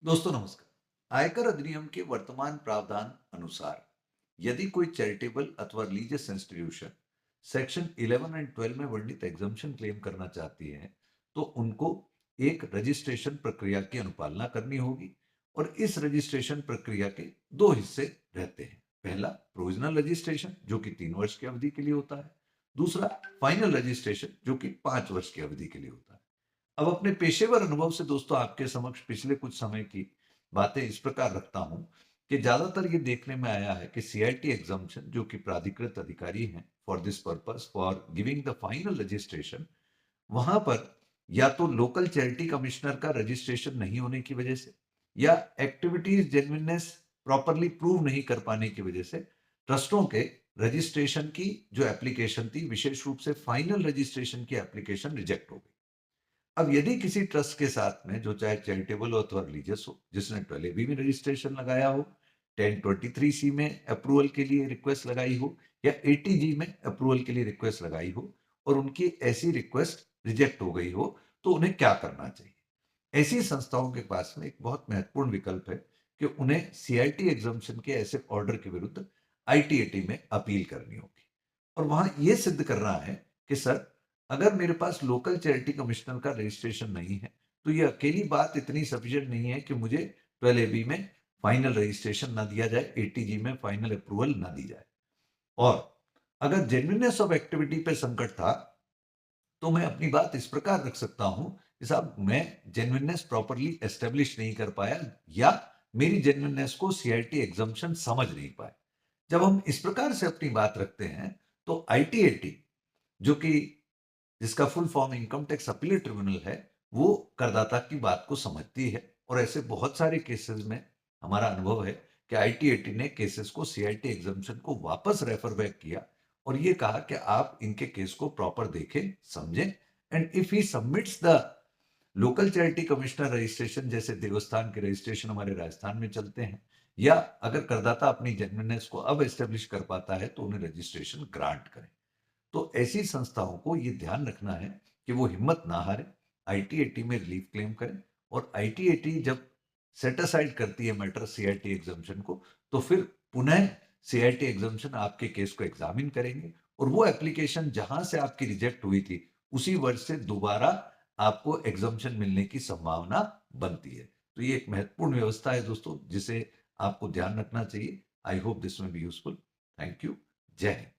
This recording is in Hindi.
दोस्तों नमस्कार। आयकर अधिनियम के वर्तमान प्रावधान अनुसार यदि कोई चैरिटेबल अथवा रिलीजियस इंस्टीट्यूशन सेक्शन 11 एंड 12 में वर्णित एग्जम्पशन क्लेम करना चाहती है तो उनको एक रजिस्ट्रेशन प्रक्रिया की अनुपालना करनी होगी। और इस रजिस्ट्रेशन प्रक्रिया के दो हिस्से रहते हैं। पहला प्रोविजनल रजिस्ट्रेशन जो कि 3 वर्ष की अवधि के लिए होता है। दूसरा फाइनल रजिस्ट्रेशन जो कि 5 वर्ष की अवधि के लिए होता है। अब अपने पेशेवर अनुभव से दोस्तों आपके समक्ष पिछले कुछ समय की बातें इस प्रकार रखता हूं कि ज्यादातर ये देखने में आया है कि सीआईटी एग्जाम्पशन जो कि प्राधिकृत अधिकारी हैं for this purpose for giving the final registration, वहां पर या तो लोकल चैरिटी कमिश्नर का रजिस्ट्रेशन नहीं होने की वजह से या एक्टिविटीज जेन्युइननेस प्रॉपरली प्रूव नहीं कर पाने की वजह से ट्रस्टों के रजिस्ट्रेशन की जो एप्लीकेशन थी, विशेष रूप से फाइनल रजिस्ट्रेशन की एप्लीकेशन रिजेक्ट हो गई। अब यदि किसी ट्रस्ट के साथ में जो चाहे चैरिटेबल हो अथवा रिलीजियस हो, जिसने 12A में रजिस्ट्रेशन लगाया हो, 1023C में अप्रूवल के लिए रिक्वेस्ट लगाई हो या 80G में अप्रूवल के लिए रिक्वेस्ट लगाई हो और उनकी ऐसी रिक्वेस्ट रिजेक्ट हो गई हो, तो उन्हें क्या करना चाहिए? ऐसी संस्थाओं के पास में एक बहुत महत्वपूर्ण विकल्प है कि उन्हें सीआईटी एग्जाम्पशन के ऐसे ऑर्डर के विरुद्ध आईटीएटी में अपील करनी होगी। और वहां यह सिद्ध करना है कि सर, अगर मेरे पास लोकल चैरिटी कमिश्नर का रजिस्ट्रेशन नहीं है तो ये अकेली बात इतनी सफिशिएंट नहीं है कि मुझे 12AB में फाइनल रजिस्ट्रेशन ना दिया जाए, 80G में फाइनल अप्रूवल ना दी जाए। और अगर जेन्युइननेस ऑफ एक्टिविटी पे संकट था तो मैं अपनी बात इस प्रकार रख सकता हूं कि साहब, मैं जेन्युइननेस प्रॉपरली एस्टेब्लिश नहीं कर पाया या मेरी जेन्युइननेस को सीआईटी एग्जाम्पशन समझ नहीं पाए। जब हम इस प्रकार से अपनी बात रखते हैं तो आईटीएटी, जो कि जिसका full form income tax appellate tribunal है, वो करदाता की बात को समझती है। और ऐसे बहुत सारे केसेस में हमारा अनुभव है कि आईटीएटी ने केसेस को सीआईटी एग्जाम्पशन को वापस रेफर बैक किया और ये कहा कि आप इनके केस को प्रॉपर देखें, समझें, and if he submits the local charity commissioner registration, जैसे देवस्थान के रजिस्ट्रेशन हमारे राजस्थान में चलते हैं, या अगर करदाता अपनी जेन्युइननेस को अब एस्टेब्लिश कर पाता है तो उन्हें रजिस्ट्रेशन ग्रांट करें। तो ऐसी संस्थाओं को ये ध्यान रखना है कि वो हिम्मत ना हारे, आईटीएटी में रिलीफ क्लेम करें। और आईटीएटी जब सेट असाइड करती है मैटर सीआईटी एग्जाम्पशन को, तो फिर पुनः सीआईटी एग्जाम्पशन आपके केस को एग्जामिन करेंगे और वो एप्लीकेशन जहां से आपकी रिजेक्ट हुई थी उसी वर्ष से दोबारा आपको एग्जाम्पशन मिलने की संभावना बनती है। तो ये एक महत्वपूर्ण व्यवस्था है दोस्तों, जिसे आपको ध्यान रखना चाहिए। आई होप दिस में बी यूजफुल। Thank you. जय हिंद।